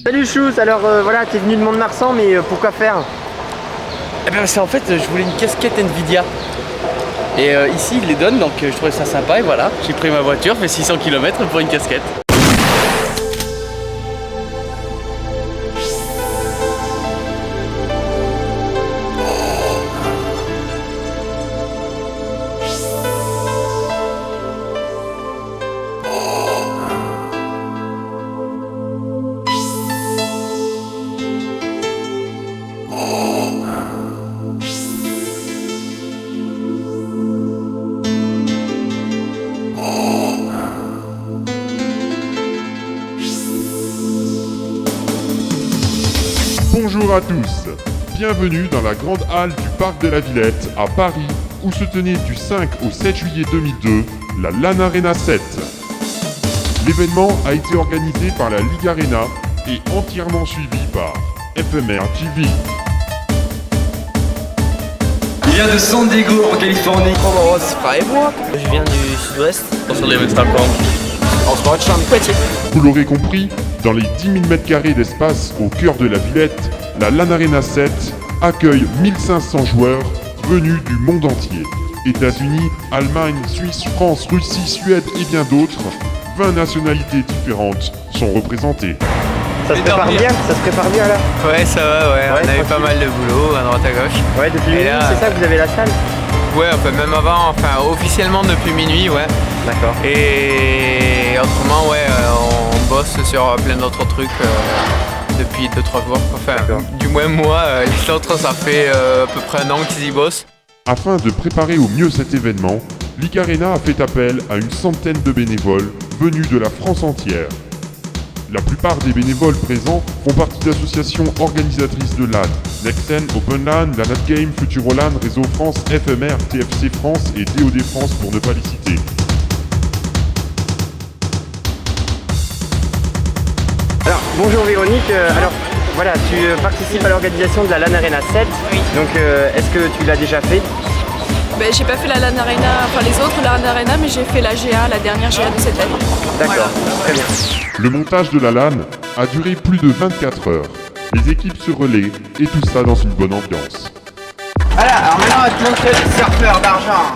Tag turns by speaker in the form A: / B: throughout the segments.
A: Salut Chouz, alors voilà, t'es venu de Mont-de-Marsan, mais pourquoi faire?
B: Eh bien c'est en fait, je voulais une casquette Nvidia. Et ici ils les donnent, donc je trouvais ça sympa et voilà, j'ai pris ma voiture, fait 600 km pour une casquette.
C: Bonjour à tous, bienvenue dans la grande halle du Parc de la Villette à Paris où se tenait du 5 au 7 juillet 2002 la LAN Arena 7. L'événement a été organisé par la Ligue Arena et entièrement suivi par FMR TV.
D: Il vient de San Diego en Californie.
B: Je viens du sud-ouest, sur les Métropoles.
C: Vous l'aurez compris, dans les 10 000 m² d'espace au cœur de la Villette, la LAN Arena 7 accueille 1500 joueurs venus du monde entier. États-Unis, Allemagne, Suisse, France, Russie, Suède et bien d'autres, 20 nationalités différentes sont représentées.
A: Ça se prépare bien? Ça se prépare bien là?
E: Ouais, ça va, ouais. On a eu pas mal de boulot à droite à gauche.
A: Ouais, depuis minuit, c'est ça que vous avez la salle?
E: Ouais, enfin même avant, enfin officiellement depuis minuit, ouais.
A: D'accord.
E: Et autrement, ouais, on bosse sur plein d'autres trucs depuis 2-3 jours. Enfin, du moins moi, les autres, ça fait à peu près un an qu'ils y bossent.
C: Afin de préparer au mieux cet événement, Ligue Arena a fait appel à une centaine de bénévoles venus de la France entière. La plupart des bénévoles présents font partie d'associations organisatrices de LAN, Nexen, OpenLAN, LAN Game, Futurolan, Réseau France, FMR, TFC France et DOD France pour ne pas les citer.
A: Alors, bonjour Véronique, alors voilà, tu participes à l'organisation de la LAN Arena 7.
F: Oui.
A: Donc est-ce que tu l'as déjà fait?
F: Ben, j'ai pas fait la LAN Arena, enfin les autres LAN Arena, mais j'ai fait la GA, la dernière GA de cette année.
A: D'accord,
F: Voilà.
A: très bien.
C: Le montage de la LAN a duré plus de 24 heures. Les équipes se relaient et tout ça dans une bonne ambiance.
G: Voilà, alors maintenant on va te montrer le surfeur d'argent.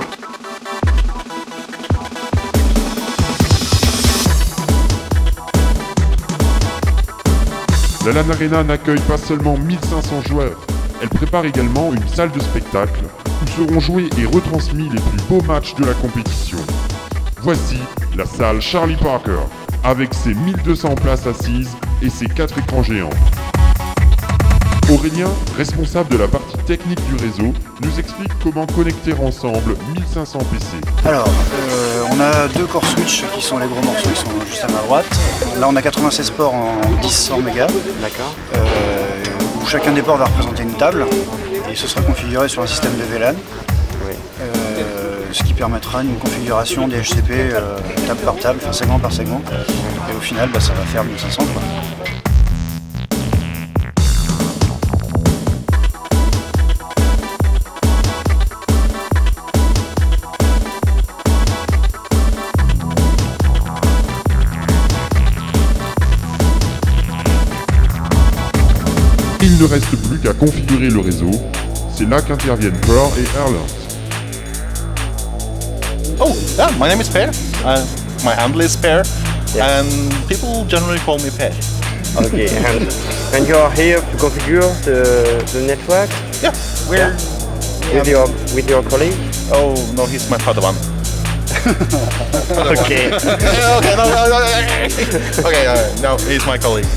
C: La LAN Arena n'accueille pas seulement 1500 joueurs, elle prépare également une salle de spectacle où seront joués et retransmis les plus beaux matchs de la compétition. Voici la salle Charlie Parker, avec ses 1200 places assises et ses 4 écrans géants. Aurélien, responsable de la partie technique du réseau, nous explique comment connecter ensemble 1500 PC.
H: Alors, on a deux core switch qui sont les gros morceaux, ils sont juste à ma droite. Là, on a 96 ports en 10-100 mégas.
A: D'accord.
H: Où chacun des ports va représenter une table et ce sera configuré sur un système de VLAN.
A: Oui.
H: Ce qui permettra une configuration des HCP table par table, enfin segment par segment. Et au final, ça va faire 1500 quoi.
C: Il ne reste plus qu'à configurer le réseau. C'est là qu'interviennent Pearl et Erland.
I: Oh, yeah, my name is Per. My handle is Per,
A: Yeah.
I: and people generally call me Per.
A: Okay, and you are here to configure the network
I: Yeah, we're.
A: with your colleague?
I: Oh no, he's my Padawan.
A: Okay.
I: Okay, no. Okay, no, he's my colleague.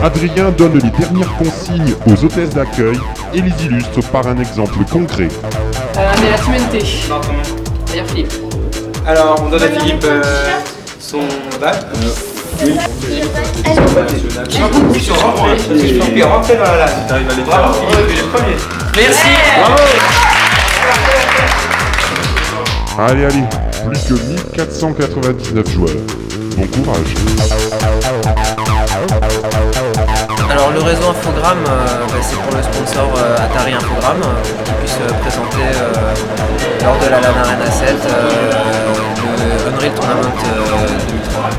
C: Adrien donne les dernières consignes aux hôtesses d'accueil et les illustre par un exemple concret.
F: On est la team NT. C'est-à-dire Philippe.
D: Alors, on donne à Philippe son bac. Oui. Rentrez dans la lame. Bravo, Philippe, tu es le premier.
B: Merci.
D: Bravo.
C: Allez, plus que 1499 joueurs. Bon courage.
J: Alors le réseau Infogrames, c'est pour le sponsor Atari Infogrames, qui puisse présenter lors de la LAN Arena 7 le Unreal Tournament 2003.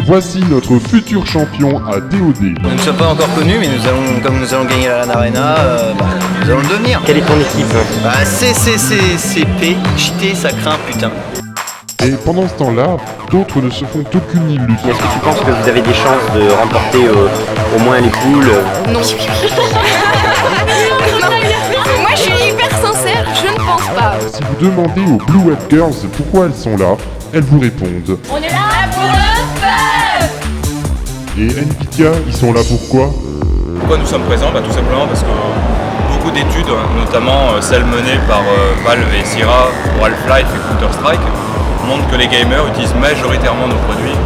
C: Voici notre futur champion à DOD.
G: Nous ne sommes pas encore connus, mais comme nous allons gagner la LAN Arena, nous allons le devenir.
A: Quelle est ton équipe?
G: CP, cheaté, ça craint, putain.
C: Et pendant ce temps-là, d'autres ne se font aucune illusion.
A: Est-ce que tu penses que vous avez des chances de remporter au moins les poules?
F: Non. Moi je suis hyper sincère, je ne pense pas.
C: Si vous demandez aux Blue White Girls pourquoi elles sont là, elles vous répondent.
F: On est là pour le fun.
C: Et Nvidia, ils sont là pourquoi?
K: Pourquoi nous sommes présents? Tout simplement parce que beaucoup d'études, notamment celles menées par Valve et Sierra pour Half-Life et Counter-Strike, montrent que les gamers utilisent majoritairement nos produits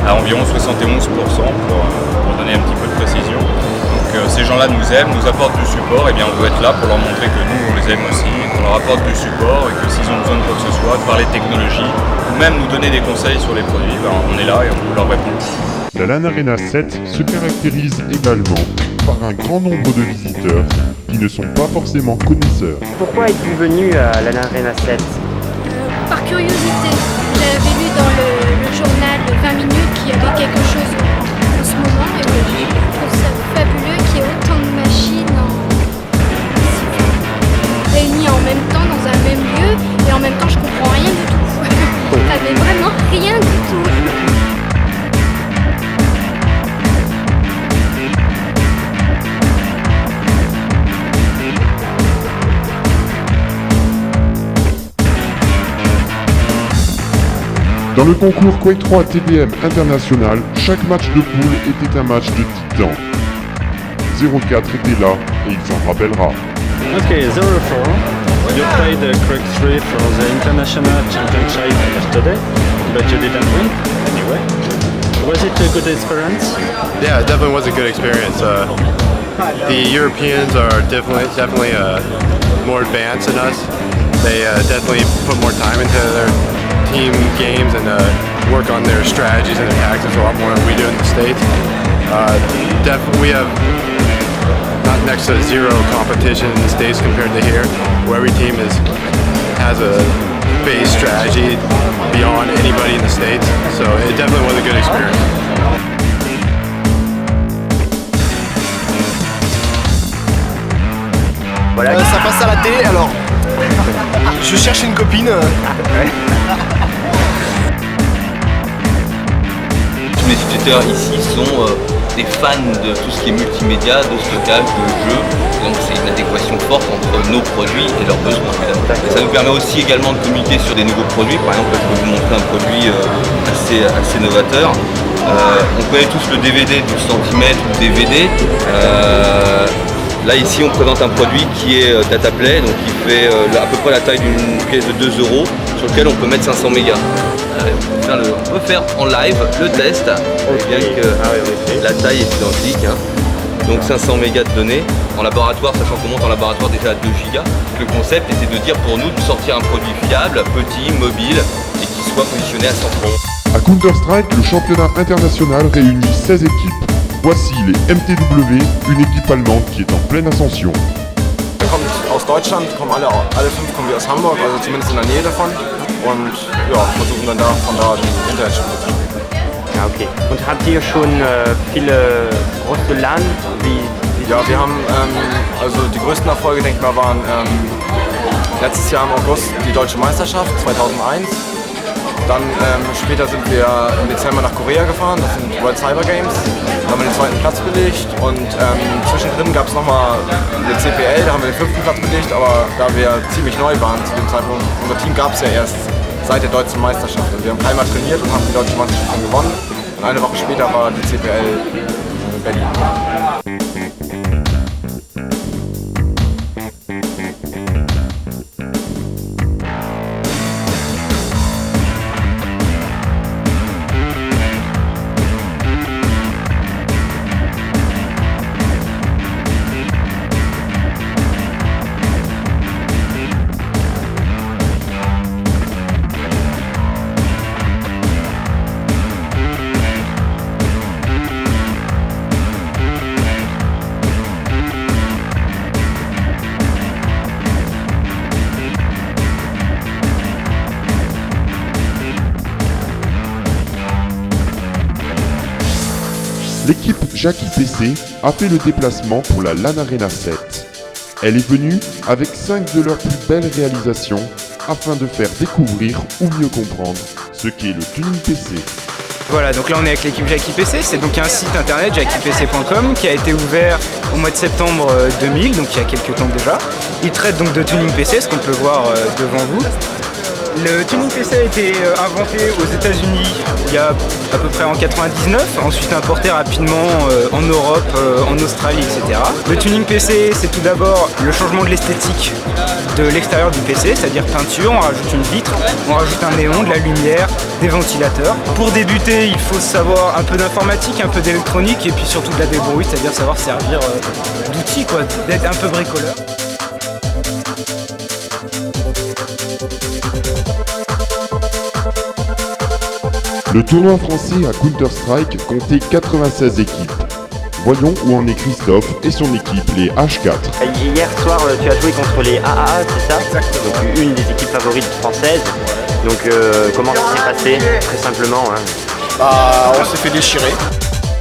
K: à environ 71%, pour donner un petit peu de précision. Donc ces gens-là nous aiment, nous apportent du support, et bien on veut être là pour leur montrer que nous on les aime aussi, qu'on leur apporte du support et que s'ils ont besoin de quoi que ce soit, de parler de technologie, ou même nous donner des conseils sur les produits, on est là et on peut leur répondre.
C: La LAN Arena 7 se caractérise également par un grand nombre de visiteurs qui ne sont pas forcément connaisseurs.
A: Pourquoi es-tu venu à la LAN Arena 7?
L: Par curiosité. J'avais lu dans le journal de 20 minutes qu'il y avait quelque chose en ce moment et je trouve ça fabuleux qu'il y ait autant de machines réunies en même temps dans un même lieu et en même temps je comprends rien du tout. J'avais vraiment rien du tout.
C: Dans le concours Quake 3 TDM International, chaque match de poule était un match de titan. 04 était là et il s'en rappellera.
M: Okay, 04. You played Quake 3 for the International Championship yesterday, but you didn't win anyway. Was it a good experience?
N: Yeah, it definitely was a good experience. The Europeans are definitely more advanced than us. They definitely put more time into their team games and work on their strategies and their tactics a lot more than we do in the States. We have not next to zero competition in the States compared to here, where every team has a base strategy beyond anybody in the States. So it definitely was a good experience.
I: Voilà. Ça passe à la télé alors. Je cherche une copine.
O: Tous les utilisateurs ici sont des fans de tout ce qui est multimédia, de stockage, de jeux. Donc c'est une adéquation forte entre nos produits et leurs besoins. Et ça nous permet aussi également de communiquer sur des nouveaux produits. Par exemple, je peux vous montrer un produit assez novateur. On connaît tous le DVD du centimètre ou DVD. Là ici on présente un produit qui est DataPlay, donc qui fait à peu près la taille d'une pièce de 2 €, sur lequel on peut mettre 500 mégas. On peut faire en live le test, bien que la taille est identique. Donc 500 mégas de données en laboratoire, sachant qu'on monte en laboratoire déjà à 2 gigas. Le concept était de dire pour nous de sortir un produit fiable, petit, mobile et qui soit positionné à 100 francs.
C: À Counter-Strike, le championnat international réunit 16 équipes. Voici les MTW, une équipe allemande qui est en pleine ascension.
P: Wir kommen aus Deutschland, alle 5 kommen wir aus Hamburg, also zumindest in der Nähe davon. Und ja, versuchen dann von da den Internetspiele zu spielen.
A: Ah, okay. Und habt ihr schon viele große LAN? Wie
P: Ja, wir haben, also die größten Erfolge, denke ich mal, waren letztes Jahr im August die Deutsche Meisterschaft 2001. Dann später sind wir im Dezember nach Korea gefahren, das sind World Cyber Games. Da haben wir den 2. Platz belegt und zwischendrin gab es nochmal eine CPL, da haben wir den 5. Platz belegt, aber da wir ziemlich neu waren zu dem Zeitpunkt, unser Team gab es ja erst seit der Deutschen Meisterschaft. Und wir haben keinmal trainiert und haben die Deutsche Meisterschaft schon gewonnen. Und eine Woche später war die CPL in Berlin.
C: L'équipe Jackie PC a fait le déplacement pour la LAN Arena 7. Elle est venue avec 5 de leurs plus belles réalisations afin de faire découvrir ou mieux comprendre ce qu'est le tuning PC.
Q: Voilà, donc là on est avec l'équipe Jackie PC, c'est donc un site internet jackiepc.com qui a été ouvert au mois de septembre 2000, donc il y a quelques temps déjà. Il traite donc de tuning PC, ce qu'on peut voir devant vous. Le tuning PC a été inventé aux États-Unis il y a à peu près en 99, ensuite importé rapidement en Europe, en Australie, etc. Le tuning PC, c'est tout d'abord le changement de l'esthétique de l'extérieur du PC, c'est-à-dire peinture, on rajoute une vitre, on rajoute un néon, de la lumière, des ventilateurs. Pour débuter, il faut savoir un peu d'informatique, un peu d'électronique et puis surtout de la débrouille, c'est-à-dire savoir servir d'outils, quoi, d'être un peu bricoleur.
C: Le tournoi français à Counter-Strike comptait 96 équipes. Voyons où en est Christophe et son équipe, les H4.
A: Hier soir, tu as joué contre les AAA, c'est ça? Exactement. Donc une des équipes favorites françaises. Donc comment ça s'est passé, très simplement
I: On s'est fait déchirer.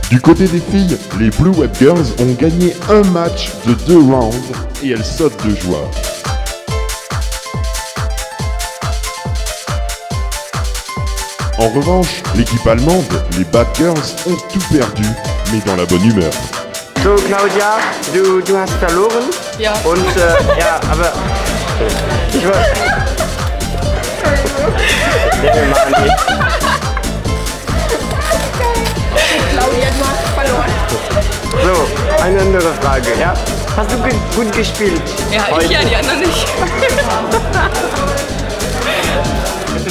C: Du côté des filles, les Blue Web Girls ont gagné un match de 2 rounds et elles sautent de joie. En revanche, l'équipe allemande, les Bad Girls, ont tout perdu, mais dans la bonne humeur.
A: So Claudia, du hast verloren.
F: Ja.
A: Und ja, aber ich war.
F: Claudia, du hast verloren.
A: So, eine andere Frage, ja? Hast du gut gespielt?
F: Ja, ich ja, die anderen nicht.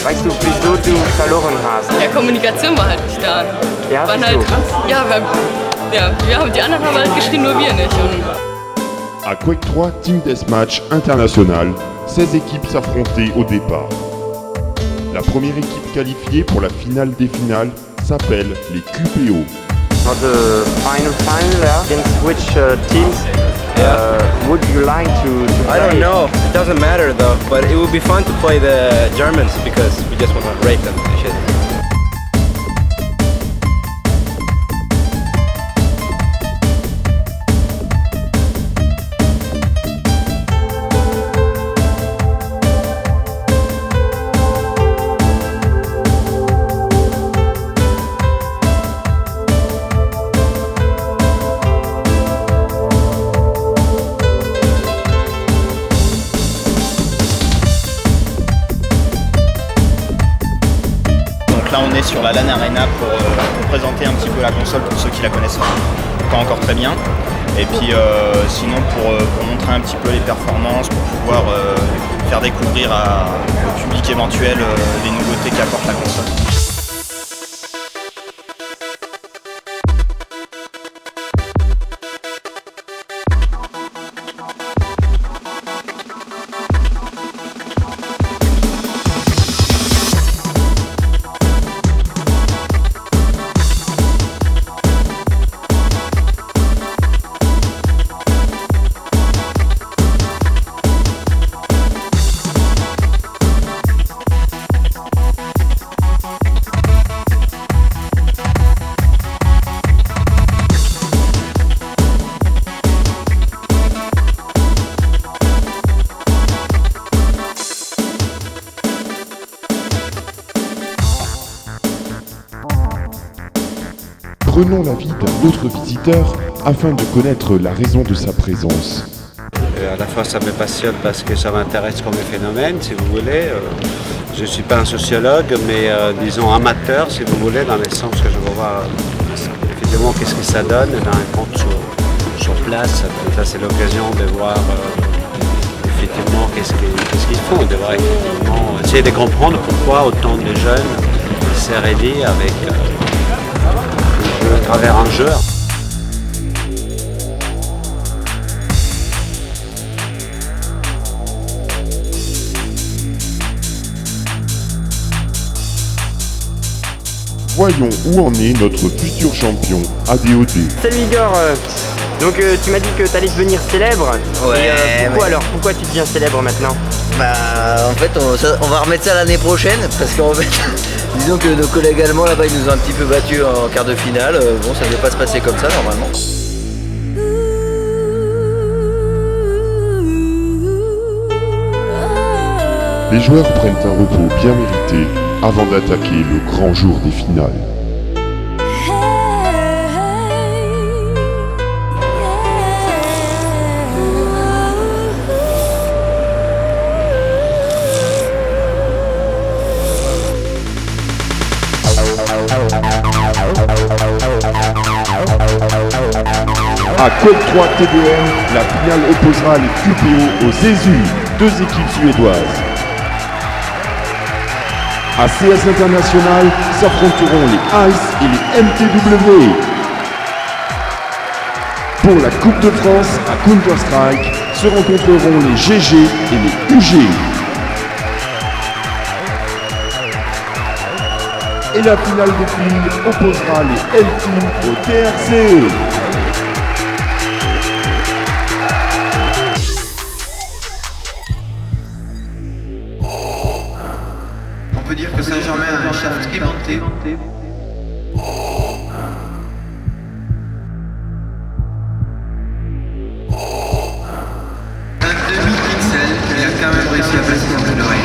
A: Weißt du, wieso du verloren hast?
F: Ja, Kommunikation war halt nicht da.
A: Ja,
F: waren halt, die anderen haben halt geschrien, nur wir nicht. Und
C: à Quake 3 Team Deathmatch International, 16 équipes s'affrontaient au départ. La première équipe qualifiée pour la finale des finales s'appelle les QPO.
A: For the final, against which teams would you like to play?
G: I don't know. It doesn't matter though. But it would be fun to play the Germans because we just want to rape them and shit.
H: Là on est sur la LAN Arena pour présenter un petit peu la console pour ceux qui la connaissent pas encore très bien. Et puis sinon pour montrer un petit peu les performances, pour pouvoir faire découvrir au public éventuel les nouveautés qu'apporte la console.
C: prenons l'avis d'un autre visiteur afin de connaître la raison de sa présence.
R: À la fois ça me passionne parce que ça m'intéresse comme phénomène, si vous voulez. Je ne suis pas un sociologue, mais disons amateur, si vous voulez, dans le sens que je veux voir effectivement qu'est-ce que ça donne dans un compte sur place. Donc là, c'est l'occasion de voir effectivement qu'est-ce qu'ils font, de voir effectivement, essayer de comprendre pourquoi autant de jeunes se rallient avec à travers un jeu.
C: Voyons où en est notre futur champion ADOD.
A: Salut Igor, donc tu m'as dit que t'allais devenir célèbre.
S: Ouais.
A: Pourquoi tu deviens célèbre maintenant?
S: Bah en fait on va remettre ça l'année prochaine parce qu'en fait disons que nos collègues allemands là-bas ils nous ont un petit peu battus en quart de finale. Bon ça ne devait pas se passer comme ça normalement.
C: Les joueurs prennent un repos bien mérité avant d'attaquer le grand jour des finales. À Code 3 TDM, la finale opposera les QPO aux ESU, deux équipes suédoises. À CS International s'affronteront les ICE et les MTW. Pour la Coupe de France à Counter-Strike se rencontreront les GG et les UG. Et la finale des filles opposera les L-Team au TRCE.
T: On peut dire que Saint-Germain a un shaft aimanté. Un demi-pixel, mais a quand même réussi à passer son bleu d'oreille.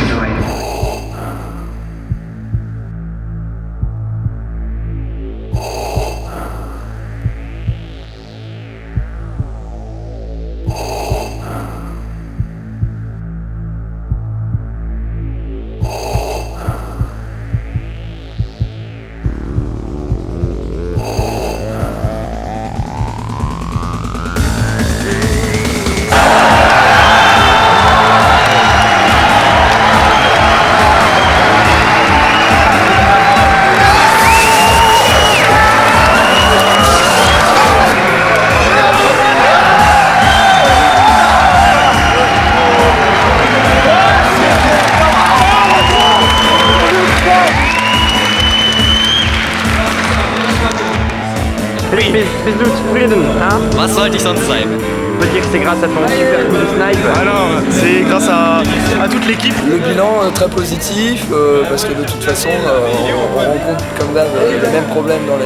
A: Bist du zufrieden, hein?
U: Was sollte ich sonst sein?
A: On peut dire que c'est grâce à ton super coup de snipe.
I: Alors, c'est grâce à toute l'équipe.
V: Le bilan très positif parce que de toute façon on rencontre comme d'hab les mêmes problèmes dans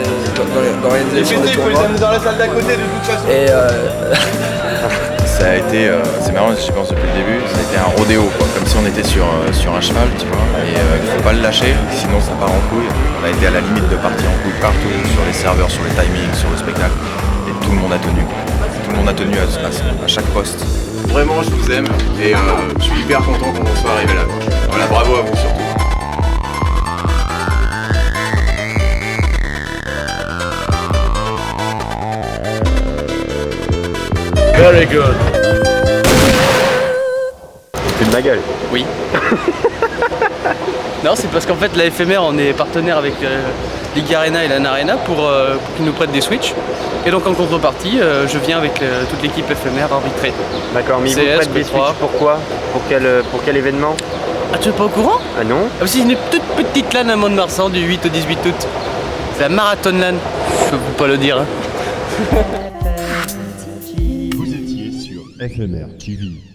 V: l'organisation des tournois.
I: Dans la salle d'à côté de toute façon.
V: Et
W: ça a été, c'est marrant, je pense depuis le début, ça a été un rodéo quoi, comme si on était sur un cheval, tu vois, et il faut pas le lâcher, sinon ça part en couille. On a été à la limite de partir en couille partout, sur les serveurs, sur les timings, sur le spectacle, et tout le monde a tenu. Tout le monde a tenu à chaque poste.
N: Vraiment, je vous aime, et je suis hyper content qu'on soit arrivé là. Voilà, bravo à vous surtout.
B: Very good.
A: C'est de ma gueule.
B: Oui. Non, c'est parce qu'en fait, la FMR, on est partenaire avec Ligarena et LAN Arena pour qu'ils nous prêtent des Switch. Et donc en contrepartie, je viens avec toute l'équipe FMR arbitrer.
A: D'accord, mais ils vous prêtent des Switch, pourquoi? Pour quel événement?
B: Ah, tu es pas au courant?
A: Ah non?
B: Ah, c'est une toute petite LAN à Mont-de-Marsan du 8 au 18 août. C'est la Marathon LAN. Je peux pas le dire.
C: Vous étiez sur FMR TV.